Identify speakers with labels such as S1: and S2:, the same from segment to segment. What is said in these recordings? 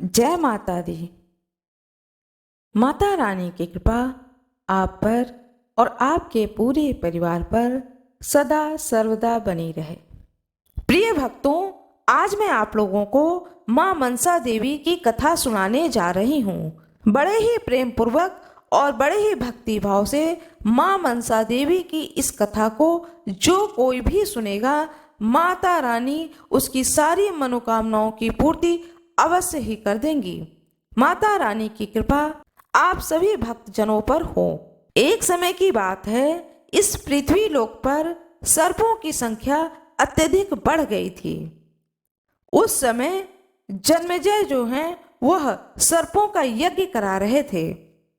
S1: जय माता दी। माता रानी की कृपा आप पर और आपके पूरे परिवार पर सदा सर्वदा बनी रहे। प्रिय भक्तों, आज मैं आप लोगों को माँ मनसा देवी की कथा सुनाने जा रही हूँ। बड़े ही प्रेम पूर्वक और बड़े ही भक्ति भाव से माँ मनसा देवी की इस कथा को जो कोई भी सुनेगा, माता रानी उसकी सारी मनोकामनाओं की पूर्ति अवश्य ही कर देंगी। माता रानी की कृपा आप सभी भक्तजनों पर हो। एक समय की बात है, इस पृथ्वी लोक पर सर्पों की संख्या अत्यधिक बढ़ गई थी। उस समय जन्मेजय जो हैं वह सर्पों का यज्ञ करा रहे थे।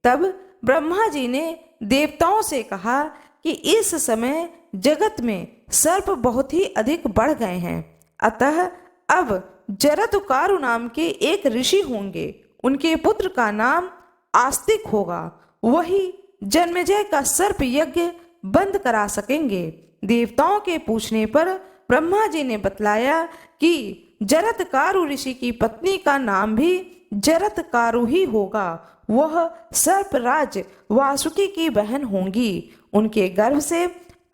S1: तब ब्रह्मा जी ने देवताओं से कहा कि इस समय जगत में सर्प बहुत ही अधिक बढ़ गए हैं, अतः अब जरत्कारु नाम के एक ऋषि होंगे, उनके पुत्र का नाम आस्तिक होगा, वही जन्मेजय का सर्प यज्ञ बंद करा सकेंगे। देवताओं के पूछने पर ब्रह्मा जी ने बतलाया कि जरत्कारु ऋषि की पत्नी का नाम भी जरत्कारु ही होगा, वह सर्पराज वासुकी की बहन होंगी, उनके गर्भ से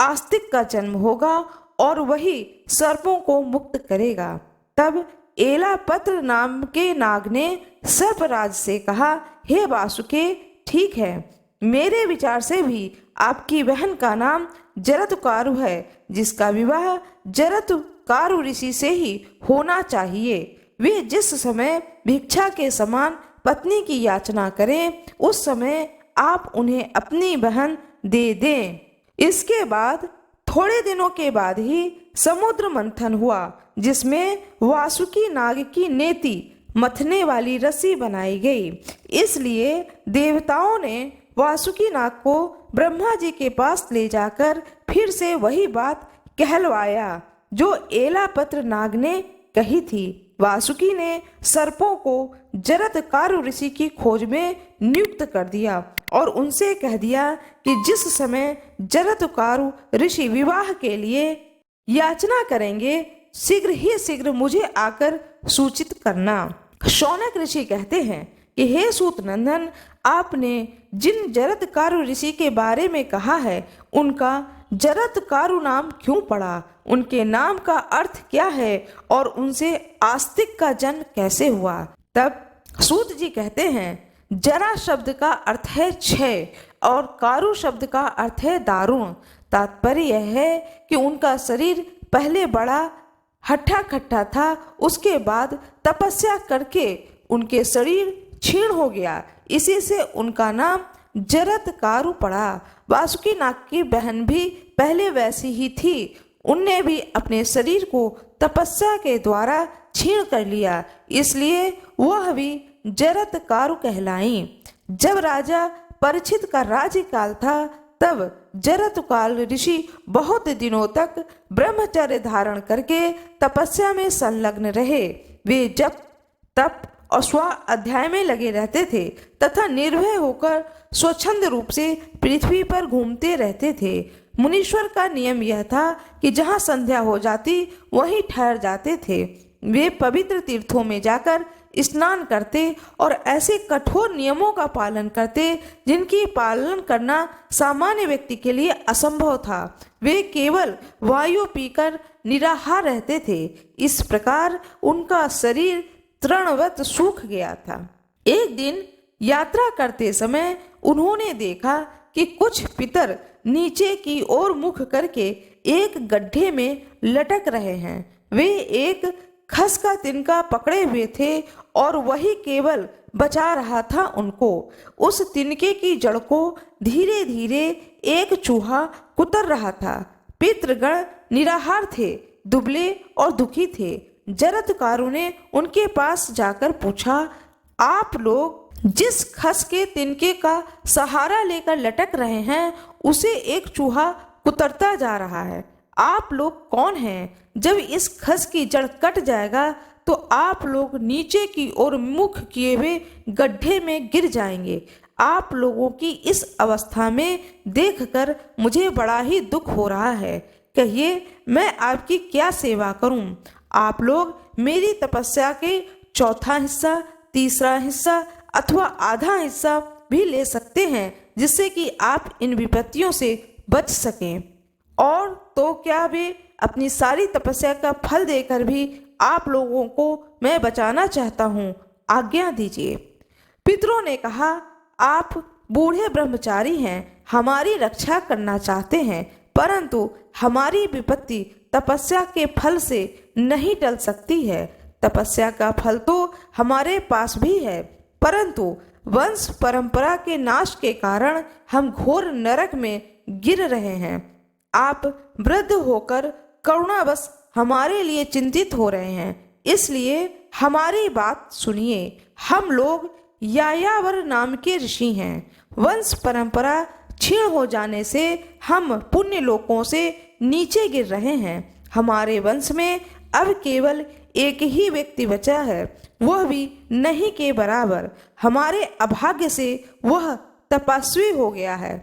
S1: आस्तिक का जन्म होगा और वही सर्पों को मुक्त करेगा। तब एलापत्र नाम के नाग ने सर्पराज से कहा, हे वासुके, ठीक है, मेरे विचार से भी आपकी बहन का नाम जरत्कारु है, जिसका विवाह जरत्कारु ऋषि से ही होना चाहिए। वे जिस समय भिक्षा के समान पत्नी की याचना करें, उस समय आप उन्हें अपनी बहन दे दें। इसके बाद थोड़े दिनों के बाद ही समुद्र मंथन हुआ, जिसमें वासुकी नाग की नेति मथने वाली रस्सी बनाई गई। इसलिए देवताओं ने वासुकी नाग को ब्रह्मा जी के पास ले जाकर फिर से वही बात कहलवाया जो एलापत्र नाग ने कही थी। वासुकी ने सर्पों को जरत्कारु ऋषि की खोज में नियुक्त कर दिया और उनसे कह दिया कि जिस समय जरत्कारु ऋषि विवाह के लिए याचना करेंगे, शीघ्र ही शीघ्र मुझे आकर सूचित करना। शौनक ऋषि कहते हैं कि हे सूत नंदन, आपने जिन जरत्कारु ऋषि के बारे में कहा है, उनका जरत्कारु नाम क्यों पड़ा, उनके नाम का अर्थ क्या है और उनसे आस्तिक का जन्म कैसे हुआ। तब सूत जी कहते हैं, जरा शब्द का अर्थ है क्षय और कारु शब्द का अर्थ है दारुण। तात्पर्य यह है कि उनका शरीर पहले बड़ा हट्टा खट्टा था, उसके बाद तपस्या करके उनके शरीर क्षीण हो गया, इसी से उनका नाम जरत्कारु पड़ा। वासुकी नाग की बहन भी पहले वैसी ही थी, उनने भी अपने शरीर को तपस्या के द्वारा क्षीण कर लिया, इसलिए वह भी जरत्कारु कहलाई। जब राजा परीक्षित का राज्यकाल था, तब जरत्काल ऋषि बहुत दिनों तक ब्रह्मचर्य धारण करके तपस्या में संलग्न रहे। वे जप तप और स्व अध्याय में लगे रहते थे तथा निर्भय होकर स्वच्छंद रूप से पृथ्वी पर घूमते रहते थे। मुनीश्वर का नियम यह था कि जहाँ संध्या हो जाती वहीं ठहर जाते थे। वे पवित्र तीर्थों में जाकर स्नान करते और ऐसे कठोर नियमों का पालन करते जिनकी पालन करना सामान्य व्यक्ति के लिए असंभव था। वे केवल वायु पीकर निराहार रहते थे। इस प्रकार उनका शरीर तृणवत सूख गया था। एक दिन यात्रा करते समय उन्होंने देखा कि कुछ पितर नीचे की ओर मुख करके एक गड्ढे में लटक रहे हैं। वे एक खस का तिनका पकड़े हुए थे और वही केवल बचा रहा था उनको। उस तिनके की जड़ को धीरे धीरे एक चूहा कुतर रहा था। पितृगण निराहार थे, दुबले और दुखी थे। जरत्कारु ने उनके पास जाकर पूछा, आप लोग जिस खस के तिनके का सहारा लेकर लटक रहे हैं, उसे एक चूहा कुतरता जा रहा है। आप लोग कौन हैं? जब इस खस की जड़ कट जाएगा तो आप लोग नीचे की ओर मुख किए हुए गड्ढे में गिर जाएंगे। आप लोगों की इस अवस्था में देखकर मुझे बड़ा ही दुख हो रहा है। कहिए, मैं आपकी क्या सेवा करूं? आप लोग मेरी तपस्या के चौथा हिस्सा, तीसरा हिस्सा अथवा आधा हिस्सा भी ले सकते हैं, जिससे कि आप इन विपत्तियों से बच सकें। और तो क्या वे अपनी सारी तपस्या का फल देकर भी आप लोगों को मैं बचाना चाहता हूँ, आज्ञा दीजिए। पितरों ने कहा, आप बूढ़े ब्रह्मचारी हैं, हमारी रक्षा करना चाहते हैं, परंतु हमारी विपत्ति तपस्या के फल से नहीं टल सकती है। तपस्या का फल तो हमारे पास भी है, परंतु वंश परंपरा के नाश के कारण हम घोर नरक में गिर रहे हैं। आप वृद्ध होकर करुणावश हमारे लिए चिंतित हो रहे हैं, इसलिए हमारी बात सुनिए। हम लोग यायावर नाम के ऋषि हैं। वंश परंपरा क्षीण हो जाने से हम पुण्य लोकों से नीचे गिर रहे हैं। हमारे वंश में अब केवल एक ही व्यक्ति बचा है, वह भी नहीं के बराबर। हमारे अभाग्य से वह तपस्वी हो गया है।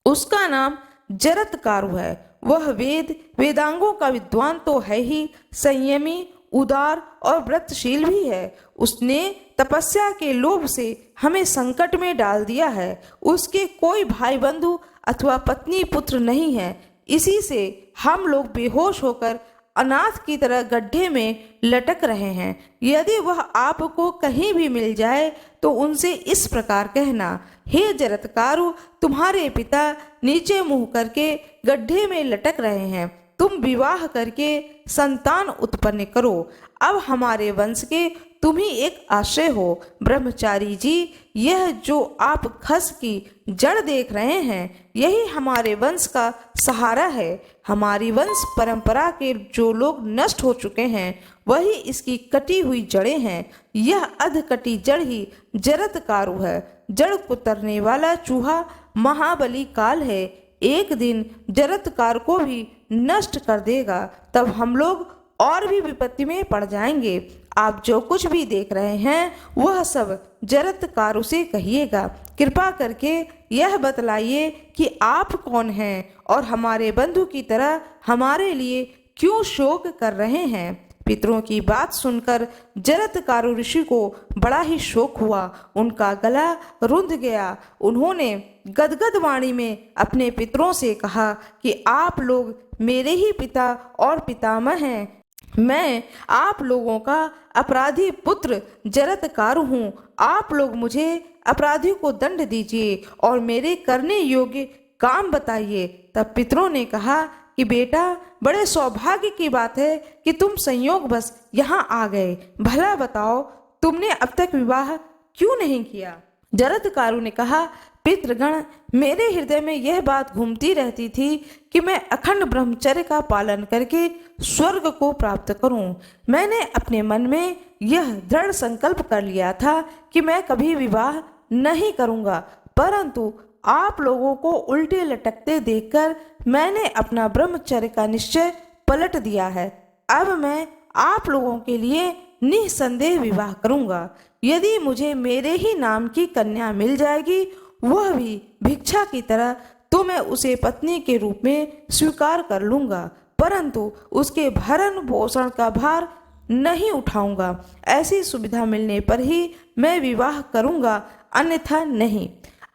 S1: उसका नाम जरत्कारु है। वह वेदांगों का विद्वान तो है ही, संयमी, उदार और व्रतशील भी है। उसने तपस्या के लोभ से हमें संकट में डाल दिया है। उसके कोई भाई बंधु अथवा पत्नी पुत्र नहीं है। इसी से हम लोग बेहोश होकर अनाथ की तरह गड्ढे में लटक रहे हैं। यदि वह आपको कहीं भी मिल जाए तो उनसे इस प्रकार कहना, हे जरत्कारु, तुम्हारे पिता नीचे मुंह करके गड्ढे में लटक रहे हैं। तुम विवाह करके संतान उत्पन्न करो। अब हमारे वंश के तुम ही एक आश्रय हो। ब्रह्मचारी जी, यह जो आप खस की जड़ देख रहे हैं, यही हमारे वंश का सहारा है। हमारी वंश परंपरा के जो लोग नष्ट हो चुके हैं, वही इसकी कटी हुई जड़ें हैं। यह अधकटी जड़ ही जरत्कारु है। जड़ कुतरने वाला चूहा महाबली काल है। एक दिन जरत्कारु को भी नष्ट कर देगा, तब हम लोग और भी विपत्ति में पड़ जाएंगे। आप जो कुछ भी देख रहे हैं वह सब जरत्कारु से कहिएगा। कृपा करके यह बतलाइए कि आप कौन हैं और हमारे बंधु की तरह हमारे लिए क्यों शोक कर रहे हैं। पितरों की बात सुनकर जरत्कारु ऋषि को बड़ा ही शोक हुआ। उनका गला रुंध गया। उन्होंने गदगद वाणी में अपने पितरों से कहा कि आप लोग मेरे ही पिता और पितामह हैं। मैं आप लोगों का अपराधी पुत्र जरत्कारु हूँ। आप लोग मुझे अपराधी को दंड दीजिए और मेरे करने योग्य काम बताइए। तब पितरों ने कहा कि बेटा, बड़े सौभाग्य की बात है कि तुम संयोगवश यहाँ आ गए। भला बताओ, तुमने अब तक विवाह क्यों नहीं किया? जरत्कारु ने कहा, पितृगण, मेरे हृदय में यह बात घूमती रहती थी कि मैं अखंड ब्रह्मचर्य का पालन करके स्वर्ग को प्राप्त करूं। मैंने अपने मन में यह दृढ़ संकल्प कर लिया था कि मैं कभी विवाह नहीं करूंगा, परंतु आप लोगों को उल्टे लटकते देखकर मैंने अपना ब्रह्मचर्य का निश्चय पलट दिया है। अब मैं आप लोगों के लिए निसंदेह विवाह करूंगा। यदि मुझे मेरे ही नाम की कन्या मिल जाएगी, वह भी भिक्षा की तरह, तो मैं उसे पत्नी के रूप में स्वीकार कर लूंगा, परंतु उसके भरण पोषण का भार नहीं उठाऊंगा। ऐसी सुविधा मिलने पर ही मैं विवाह करूंगा, अन्यथा नहीं।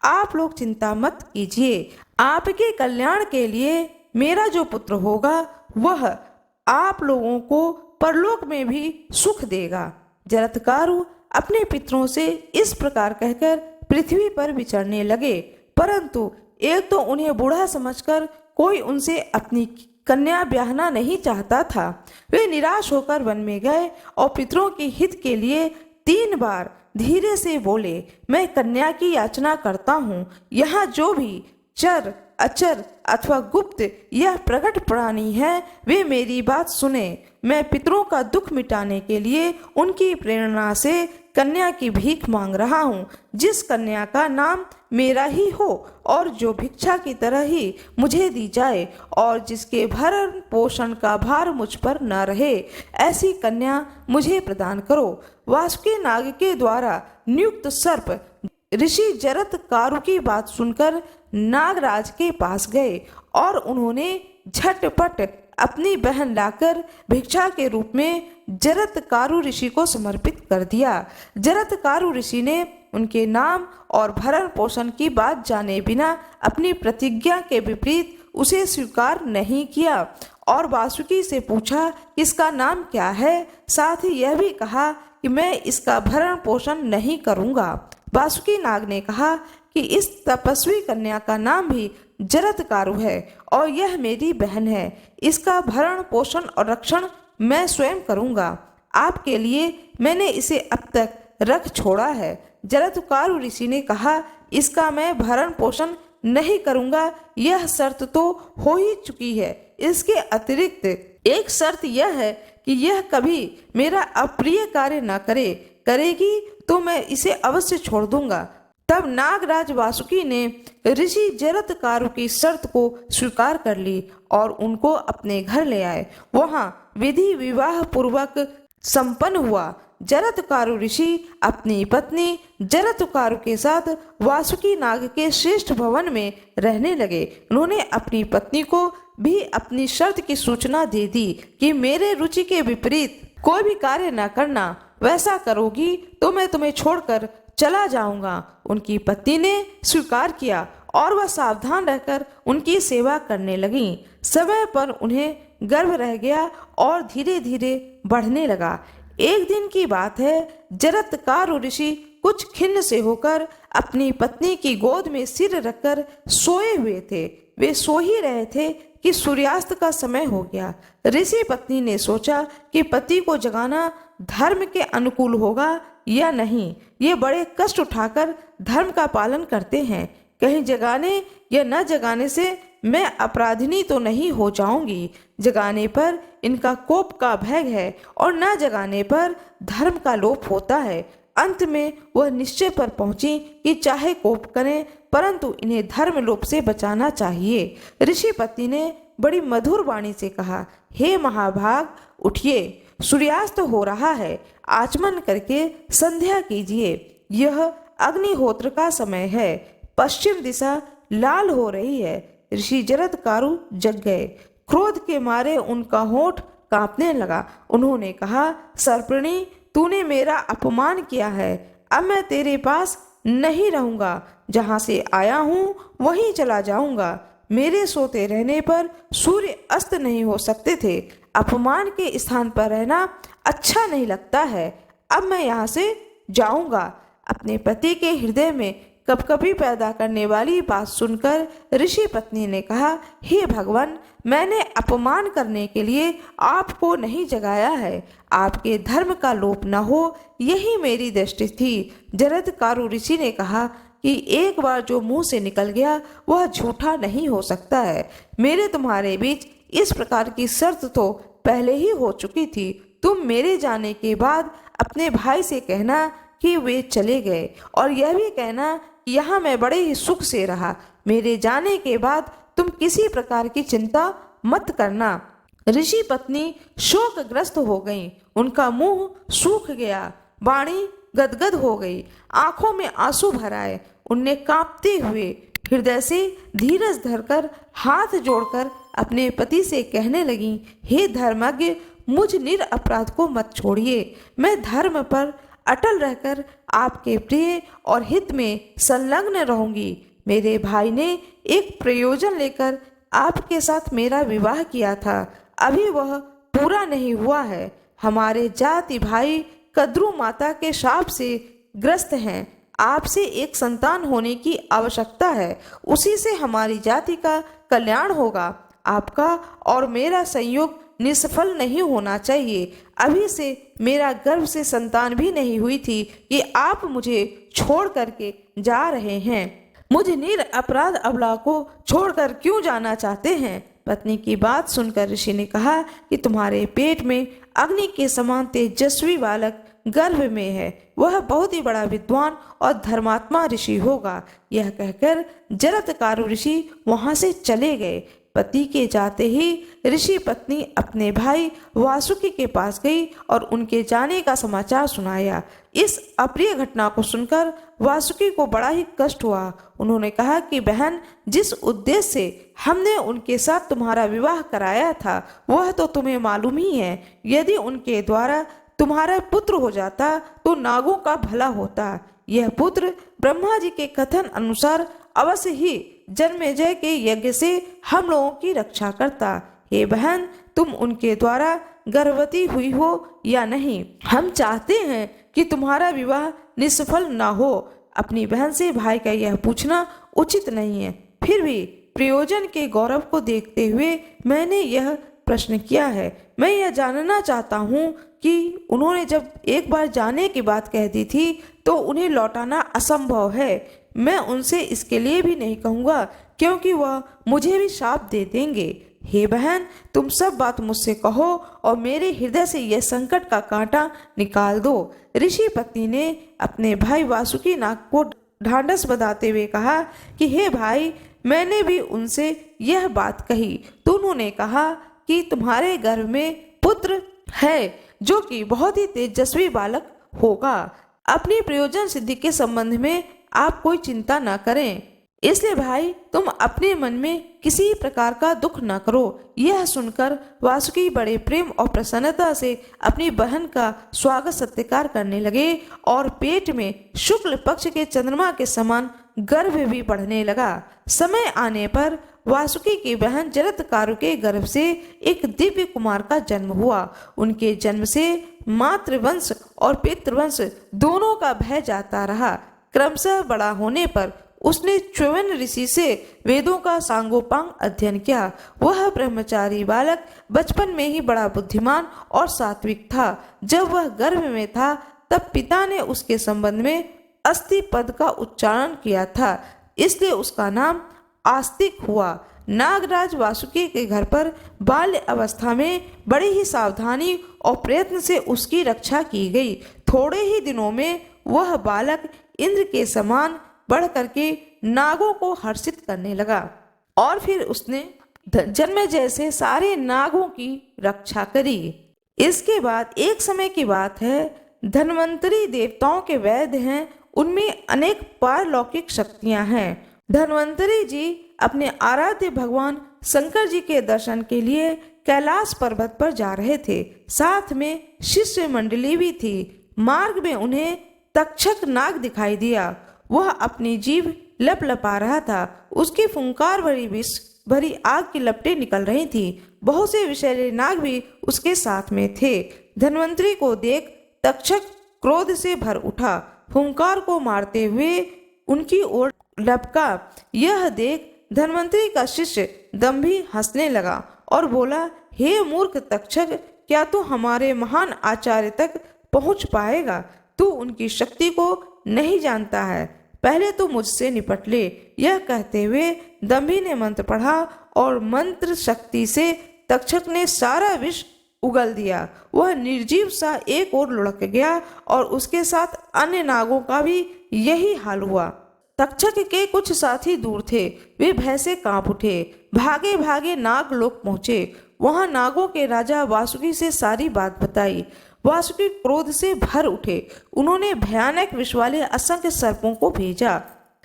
S1: आप लोग चिंता मत कीजिए। आपके कल्याण के लिए मेरा जो पुत्र होगा वह आप लोगों को परलोक में भी सुख देगा। जरत्कारु अपने पितरों से इस प्रकार कहकर पृथ्वी पर विचरने लगे, परंतु एक तो उन्हें बूढ़ा समझकर कोई उनसे अपनी कन्या ब्याहना नहीं चाहता था। वे निराश होकर वन में गए और पितरों के हित के लिए 3 बार धीरे से बोले, मैं कन्या की याचना करता हूँ। यहाँ जो भी चर, अचर अथवा गुप्त यह प्रकट प्राणी है, वे मेरी बात सुने। मैं पितरों का दुख मिटाने के लिए उनकी प्रेरणा से कन्या की भीख मांग रहा हूँ, जिस कन्या का नाम मेरा ही हो और जो भिक्षा की तरह ही मुझे दी जाए और जिसके भरण पोषण का भार मुझ पर न रहे, ऐसी कन्या मुझे प्रदान करो। वासुकी नाग के द्वारा नियुक्त सर्प ऋषि जरत्कारु की बात सुनकर नागराज के पास गए और उन्होंने झटपट अपनी बहन लाकर भिक्षा के रूप में जरत्कारु ऋषि को समर्पित कर दिया। जरत्कारु ऋषि ने उनके नाम और भरण पोषण की बात जाने बिना अपनी प्रतिज्ञा के विपरीत उसे स्वीकार नहीं किया और वासुकी से पूछा इसका नाम क्या है। साथ ही यह भी कहा कि मैं इसका भरण पोषण नहीं करूंगा। वासुकी नाग ने कहा कि इस तपस्वी कन्या का नाम भी जरत्कारु है और यह मेरी बहन है। इसका भरण पोषण और रक्षण मैं स्वयं करूंगा। आपके लिए मैंने इसे अब तक रख छोड़ा है। जरत्कारु ऋषि ने कहा इसका मैं भरण पोषण नहीं करूंगा, यह शर्त तो हो ही चुकी है। इसके अतिरिक्त एक शर्त यह है कि यह कभी मेरा अप्रिय कार्य न करेगी तो मैं इसे अवश्य छोड़ दूंगा। तब नागराज वासुकी ने ऋषि जरत्कारु की शर्त को स्वीकार कर ली और उनको अपने घर ले आए। वहां विधि विवाह पूर्वक संपन्न हुआ। जरत्कारु ऋषि अपनी पत्नी जरत्कारु के साथ वासुकी नाग के श्रेष्ठ भवन में रहने लगे। उन्होंने अपनी पत्नी को भी अपनी शर्त की सूचना दे दी कि मेरे रुचि के विपरीत कोई भी कार्य न करना, वैसा करोगी तो मैं तुम्हें छोड़कर चला जाऊंगा। उनकी पत्नी ने स्वीकार किया और वह सावधान रहकर उनकी सेवा करने लगी। समय पर उन्हें गर्भ रह गया और धीरे धीरे बढ़ने लगा। एक दिन की बात है, जरत्कारु ऋषि कुछ खिन्न से होकर अपनी पत्नी की गोद में सिर रखकर सोए हुए थे। वे सो ही रहे थे कि सूर्यास्त का समय हो गया। ऋषि पत्नी ने सोचा कि पति को जगाना धर्म के अनुकूल होगा या नहीं। ये बड़े कष्ट उठाकर धर्म का पालन करते हैं। कहीं जगाने या न जगाने से मैं अपराधिनी तो नहीं हो जाऊंगी। जगाने पर इनका कोप का भय है और न जगाने पर धर्म का लोप होता है। अंत में वह निश्चय पर पहुंची कि चाहे कोप करें परंतु इन्हें धर्म लोप से बचाना चाहिए। ऋषि पत्नी ने बड़ी मधुर वाणी से कहा, हे महाभाग उठिए, सूर्यास्त हो रहा है, आचमन करके संध्या कीजिए। यह अग्निहोत्र का समय है। पश्चिम दिशा लाल हो रही है। ऋषि जरत्कारु जग गए। क्रोध के मारे उनका होंठ कांपने लगा। उन्होंने कहा, सर्पिणी, तूने मेरा अपमान किया है। अब मैं तेरे पास नहीं रहूंगा। जहां से आया हूं वहीं चला जाऊंगा। मेरे सोते रहने पर सूर्य अस्त नहीं हो सकते थे। अपमान के स्थान पर रहना अच्छा नहीं लगता है। अब मैं यहाँ से जाऊंगा। अपने पति के हृदय में कपकपी पैदा करने वाली बात सुनकर ऋषि पत्नी ने कहा, हे भगवान, मैंने अपमान करने के लिए आपको नहीं जगाया है। आपके धर्म का लोप न हो, यही मेरी दृष्टि थी। जरत्कारु ऋषि ने कहा कि एक बार जो मुंह से निकल गया वह झूठा नहीं हो सकता है। मेरे तुम्हारे बीच इस प्रकार की शर्त तो पहले ही हो चुकी थी। तुम मेरे जाने के बाद अपने भाई से कहना कि वे चले गए और यह भी कहना यहाँ मैं बड़े ही सुख से रहा। मेरे जाने के बाद तुम किसी प्रकार की चिंता मत करना। ऋषि पत्नी शोकग्रस्त हो गई। उनका मुंह सूख गया, वाणी गदगद हो गई, आंखों में आंसू भर आए। उनने कांपते हुए हृदय से धीरज धरकर हाथ जोड़कर अपने पति से कहने लगी, हे धर्मज्ञ, मुझ निरपराध को मत छोड़िए। मैं धर्म पर अटल रहकर आपके प्रिय और हित में संलग्न रहूंगी। मेरे भाई ने एक प्रयोजन लेकर आपके साथ मेरा विवाह किया था, अभी वह पूरा नहीं हुआ है। हमारे जाति भाई कद्रू माता के शाप से ग्रस्त हैं। आपसे एक संतान होने की आवश्यकता है, उसी से हमारी जाति का कल्याण होगा। आपका और मेरा संयोग निष्फल नहीं होना चाहिए। अभी से मेरा गर्भ से संतान भी नहीं हुई थी कि आप मुझे छोड़ करके जा रहे हैं। मुझ निरपराध अबला को छोड़कर क्यों जाना चाहते हैं? पत्नी की बात सुनकर ऋषि ने कहा कि तुम्हारे पेट में अग्नि के समान तेजस्वी बालक गर्भ में है। वह बहुत ही बड़ा विद्वान और धर्मात्मा ऋषि होगा। यह कहकर जरत्कारु ऋषि वहां से चले गए। पति के जाते ही ऋषि पत्नी अपने भाई वासुकी के पास गई और उनके जाने का समाचार सुनाया। इस अप्रिय घटना को सुनकर वासुकी को बड़ा ही कष्ट हुआ। उन्होंने कहा कि बहन, जिस उद्देश्य से हमने उनके साथ तुम्हारा विवाह कराया था वह तो तुम्हें मालूम ही है। यदि उनके द्वारा तुम्हारा पुत्र हो जाता तो नागों का भला होता। यह पुत्र ब्रह्मा जी के कथन अनुसार अवश्य ही जन्मेजय के यज्ञ से हम लोगों की रक्षा करता। हे बहन, तुम उनके द्वारा गर्भवती हुई हो या नहीं, हम चाहते हैं कि तुम्हारा विवाह निष्फल ना हो। अपनी बहन से भाई का यह पूछना उचित नहीं है, फिर भी प्रयोजन के गौरव को देखते हुए मैंने यह प्रश्न किया है। मैं यह जानना चाहता हूँ कि उन्होंने जब एक बार जाने की बात कह दी थी तो उन्हें लौटाना असंभव है। मैं उनसे इसके लिए भी नहीं कहूँगा क्योंकि वह मुझे भी शाप दे देंगे। हे बहन, तुम सब बात मुझसे कहो और मेरे हृदय से यह संकट का कांटा निकाल दो। ऋषि पत्नी ने अपने भाई वासुकी नाग को ढांढस बंधाते हुए कहा कि हे भाई, मैंने भी उनसे यह बात कही तो उन्होंने कहा कि तुम्हारे गर्भ में पुत्र है जो कि बहुत ही तेजस्वी बालक होगा। अपनी प्रयोजन सिद्धि के संबंध में आप कोई चिंता न करें। इसलिए भाई, तुम अपने मन में किसी प्रकार का दुख न करो। यह सुनकर वासुकी बड़े प्रेम और प्रसन्नता से अपनी बहन का स्वागत सत्कार करने लगे और पेट में शुक्ल पक्ष के चंद्रमा के समान गर्भ भी बढ़ने लगा। समय आने पर वासुकी की बहन जरत्कारु के गर्भ से एक दिव्य कुमार का जन्म हुआ। उनके जन्म से मातृवंश और पितृवंश दोनों का भय जाता रहा। क्रमशः बड़ा होने पर उसने च्यवन ऋषि से वेदों का सांगोपांग अध्ययन किया। वह ब्रह्मचारी बालक बचपन में ही बड़ा बुद्धिमान और सात्विक था। जब वह गर्भ में था तब पिता ने उसके संबंध में अस्ति पद का उच्चारण किया था, इसलिए उसका नाम आस्तिक हुआ। नागराज वासुकी के घर पर बाल्य अवस्था में बड़ी ही सावधानी और प्रयत्न से उसकी रक्षा की गई। थोड़े ही दिनों में वह बालक इंद्र के समान बढ़ करके नागों को हर्षित करने लगा और फिर उसने जन्मेजय से सारे नागों की रक्षा करी। इसके बाद एक समय की बात है, धन्वंतरी देवताओं के वैद्य हैं, उनमें अनेक पारलौकिक शक्तियां हैं। धन्वंतरी जी अपने आराध्य भगवान शंकर जी के दर्शन के लिए कैलाश पर्वत पर जा रहे थे। साथ में शिष्य मंडली भी थी। मार्ग में उन्हें तक्षक नाग दिखाई दिया। वह अपनी जीभ लपलपा रहा था। उसकी फुंकार भरी आग की लपटें निकल रही थी। बहुत से विषैले नाग भी उसके साथ में थे। धन्वंतरी को देख तक्षक क्रोध से भर उठा, फुंकार को मारते हुए उनकी ओर लपका। यह देख धन्वंतरी का शिष्य दंभी हंसने लगा और बोला, हे मूर्ख तक्षक, क्या तू हमारे महान आचार्य तक पहुंच पाएगा? तू उनकी शक्ति को नहीं जानता है, पहले तो मुझसे निपट ले। यह कहते हुए दंभी ने मंत्र पढ़ा और मंत्र शक्ति से तक्षक ने सारा विष उगल दिया। वह निर्जीव सा एक ओर लुढ़क गया और उसके साथ अन्य नागों का भी यही हाल हुआ। तक्षक के कुछ साथी दूर थे, वे भय से कांप उठे। भागे भागे नाग लोक पहुंचे। वहां नागों के राजा वासुकी से सारी बात बताई। वासुकी क्रोध से भर उठे। उन्होंने भयानक विष वाले असंख्य सर्पों को भेजा।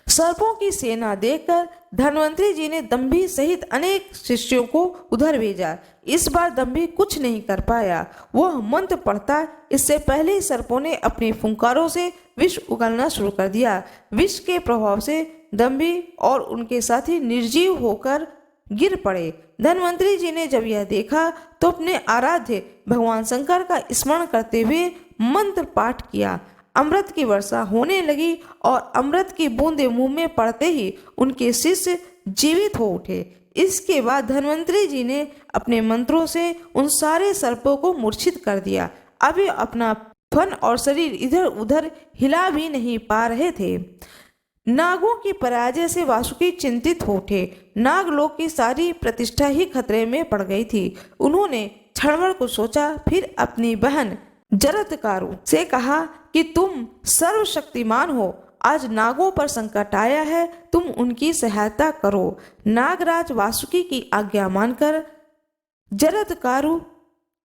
S1: सर्पों की सेना देखकर धन्वंतरी जी ने दंभी सहित अनेक शिष्यों को उधर भेजा। इस बार दंभी कुछ नहीं कर पाया। वह मंत्र पढ़ता, इससे पहले ही सर्पों ने अपनी फुंकारों से विष उगलना शुरू कर दिया। विष के प्रभाव से दंभी और उनके साथी निर्जीव होकर गिर पड़े। धन्वंतरी जी ने जब यह देखा तो अपने आराध्य भगवान शंकर का स्मरण करते हुए मंत्र पाठ किया। अमृत की वर्षा होने लगी और अमृत की बूंदें मुंह में पड़ते ही उनके शिष्य जीवित हो उठे। इसके बाद धन्वंतरी जी ने अपने मंत्रों से उन सारे सर्पों को मूर्छित कर दिया। अब वे अपना फन और शरीर इधर उधर हिला भी नहीं पा रहे थे। नागों की पराजय से वासुकी चिंतित हो उठे। नागलोक की सारी प्रतिष्ठा ही खतरे में पड़ गई थी। उन्होंने क्षणभर को सोचा, फिर अपनी बहन जरत्कारु से कहा कि तुम सर्वशक्तिमान हो आज नागों पर संकट आया है, तुम उनकी सहायता करो। नागराज वासुकी की आज्ञा मानकर जरत्कारु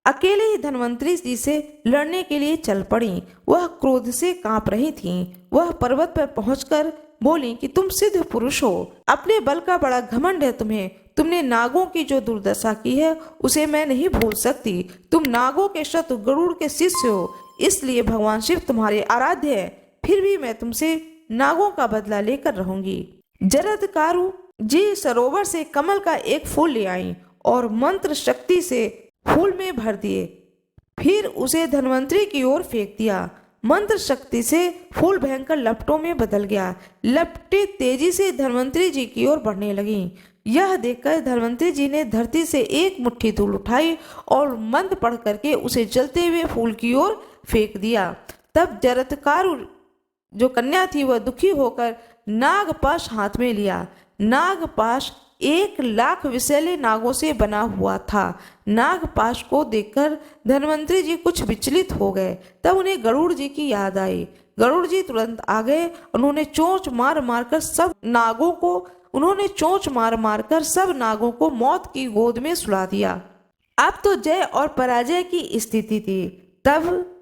S1: अकेले ही धन्वंतरी जी से लड़ने के लिए चल पड़ी। वह क्रोध से कांप रही थीं। वह पर्वत पर पहुंचकर बोली कि तुम सिद्ध पुरुष हो, अपने बल का बड़ा घमंड है तुम्हें। तुमने नागों की जो दुर्दशा की है उसे मैं नहीं भूल सकती। तुम नागों के शत्रु गरुड़ के शिष्य हो, इसलिए भगवान शिव तुम्हारे आराध्य है। फिर भी मैं तुमसे नागों का बदला लेकर रहूंगी। जरत्कारु जी सरोवर से कमल का एक फूल ले आई और मंत्र शक्ति से फूल में भर दिए, फिर उसे धन्वंतरी की ओर फेंक दिया। मंत्र शक्ति से फूल भयंकर लपटों में बदल गया। लपटें तेजी से धन्वंतरी जी की ओर बढ़ने लगीं। यह देखकर धन्वंतरी जी ने धरती से एक मुट्ठी धूल उठाई और मंत्र पढ़ करके उसे जलते हुए फूल की ओर फेंक दिया। तब जरत्कारु जो कन्या थी वह दुखी होकर नागपाश हाथ में लिया। नागपाश 1,00,000 विषैले नागों से बना हुआ था। नागपाश को देखकर धन्वंतरी जी कुछ विचलित हो गए। तब उन्हें गरुड़ जी की याद आई। गरुड़ जी तुरंत आ गए। उन्होंने चोंच मार मारकर सब नागों को मौत की गोद में सुला दिया। अब तो जय और पराजय की स्थिति थी। तब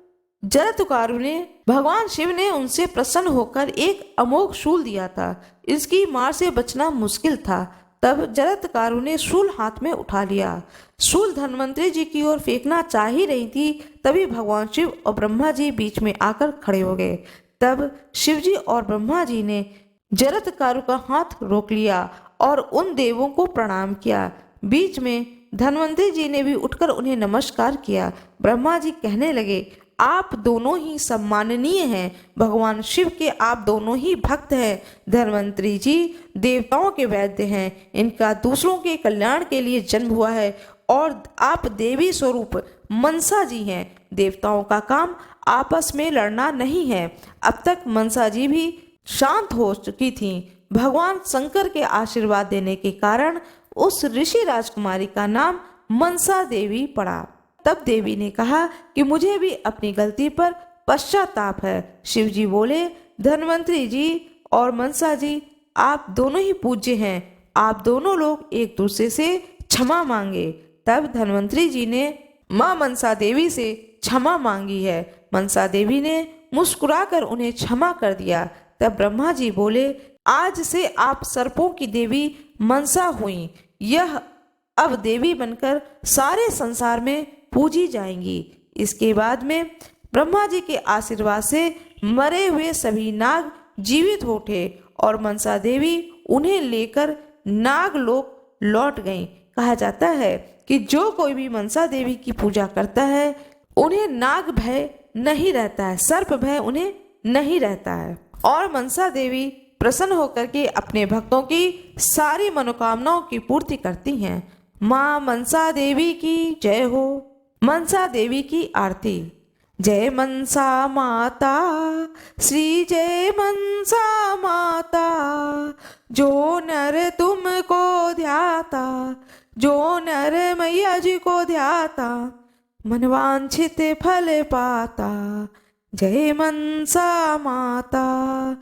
S1: जरत्कारु ने भगवान शिव ने उनसे प्रसन्न होकर एक अमोघ शूल दिया था। इसकी मार से बचना मुश्किल था। तब जरत्कारु ने शूल हाथ में उठा लिया। शूल धन्वंतरी जी की ओर फेंकना चाह ही रही थी, तभी भगवान शिव और ब्रह्मा जी बीच में आकर खड़े हो गए। तब शिव जी और ब्रह्मा जी ने जरत्कारु का हाथ रोक लिया और उन देवों को प्रणाम किया। बीच में धन्वंतरी जी ने भी उठकर उन्हें नमस्कार किया। ब्रह्मा जी कहने लगे, आप दोनों ही सम्माननीय हैं। भगवान शिव के आप दोनों ही भक्त हैं। धन्वंतरी जी देवताओं के वैद्य हैं। इनका दूसरों के कल्याण के लिए जन्म हुआ है और आप देवी स्वरूप मनसा जी हैं। देवताओं का काम आपस में लड़ना नहीं है। अब तक मनसा जी भी शांत हो चुकी थीं। भगवान शंकर के आशीर्वाद देने के कारण उस ऋषि राजकुमारी का नाम मनसा देवी पड़ा। तब देवी ने कहा कि मुझे भी अपनी गलती पर पश्चाताप है। शिव जी बोले, धन्वंतरी जी और मनसा जी आप दोनों ही पूज्य हैं। आप दोनों लोग एक दूसरे से क्षमा मांगे। तब धन्वंतरी जी ने माँ मनसा देवी से क्षमा मांगी है। मनसा देवी ने मुस्कुराकर उन्हें क्षमा कर दिया। तब ब्रह्मा जी बोले, आज से आप सर्पों की देवी मनसा हुई। यह अब देवी बनकर सारे संसार में पूजी जाएंगी। इसके बाद में ब्रह्मा जी के आशीर्वाद से मरे हुए सभी नाग जीवित हो उठे और मनसा देवी उन्हें लेकर नागलोक लौट गईं। कहा जाता है कि जो कोई भी मनसा देवी की पूजा करता है उन्हें नाग भय नहीं रहता है, सर्प भय उन्हें नहीं रहता है। और मनसा देवी प्रसन्न होकर के अपने भक्तों की सारी मनोकामनाओं की पूर्ति करती हैं। माँ मनसा देवी की जय हो। मनसा देवी की आरती। जय मनसा माता, श्री जय मनसा माता। जो नर तुमको ध्याता, जो नर मैया जी को ध्याता, मनवांछित फल पाता। जय मनसा माता।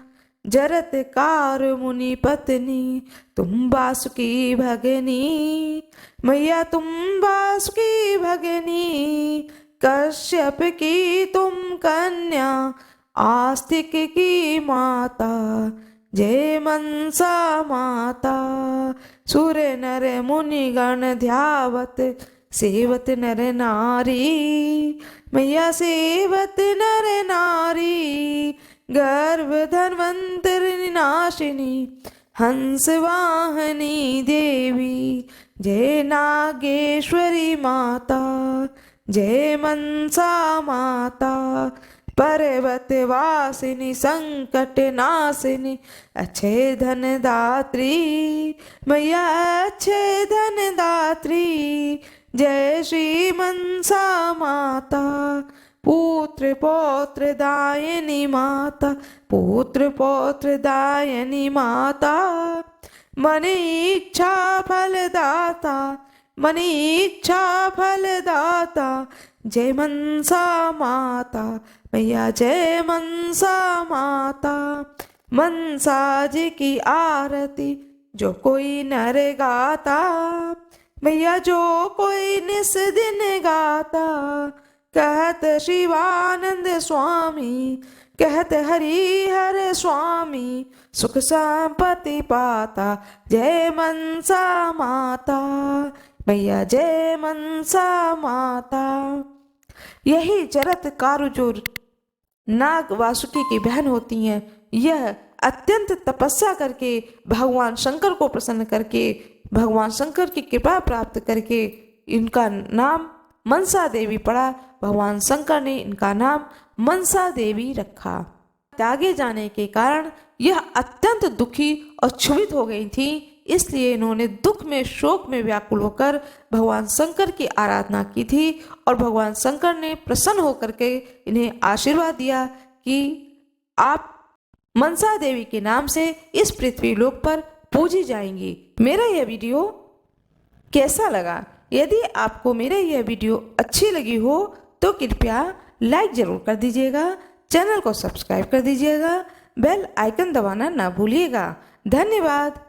S1: जरत्कार मुनि पत्नी तुम वासुकी भगनी, मैया तुम वासुकी भगनी। कश्यप की तुम कन्या, आस्तिक की माता। जय मनसा माता। सुर नर मुनि गण ध्यावत, सेवत नर नारी। मैया सेवत नर नारी। गर्भ धन्वंतरि नाशिनी, हंस वाहनी देवी। जय नागेश्वरी माता। जय मनसा माता। पर्वत वासिनी संकट नाशिनी, अच्छे धन दात्री। मैया अच्छे धन दात्री। जय श्री मनसा माता। पुत्र पौत्र दायिनी माता। पुत्र पौत्र दायिनी माता। मन इच्छा फलदाता, मन इच्छा फलदाता। जय मनसा माता। मैया जय मनसा माता। मनसा जी की आरती जो कोई नर गाता, भैया जो कोई निस दिन गाता, कहत शिवानंद स्वामी, कहत हरि हर स्वामी, सुख संपत्ति पाता, जय मनसा माता, भैया जय मनसा माता। यही जरत कारू जो नाग वासुकी की बहन होती हैं, यह अत्यंत तपस्या करके भगवान शंकर को प्रसन्न करके, भगवान शंकर की कृपा प्राप्त करके इनका नाम मनसा देवी पड़ा। भगवान शंकर ने इनका नाम मनसा देवी रखा। त्यागे जाने के कारण यह अत्यंत दुखी और क्षुभित हो गई थी, इसलिए इन्होंने दुख में शोक में व्याकुल होकर भगवान शंकर की आराधना की थी और भगवान शंकर ने प्रसन्न होकर के इन्हें आशीर्वाद दिया कि आप मनसा देवी के नाम से इस पृथ्वी लोक पर पूजी जाएंगी। मेरा यह वीडियो कैसा लगा? यदि आपको मेरा यह वीडियो अच्छी लगी हो तो कृपया लाइक जरूर कर दीजिएगा, चैनल को सब्सक्राइब कर दीजिएगा, बेल आइकन दबाना ना भूलिएगा। धन्यवाद।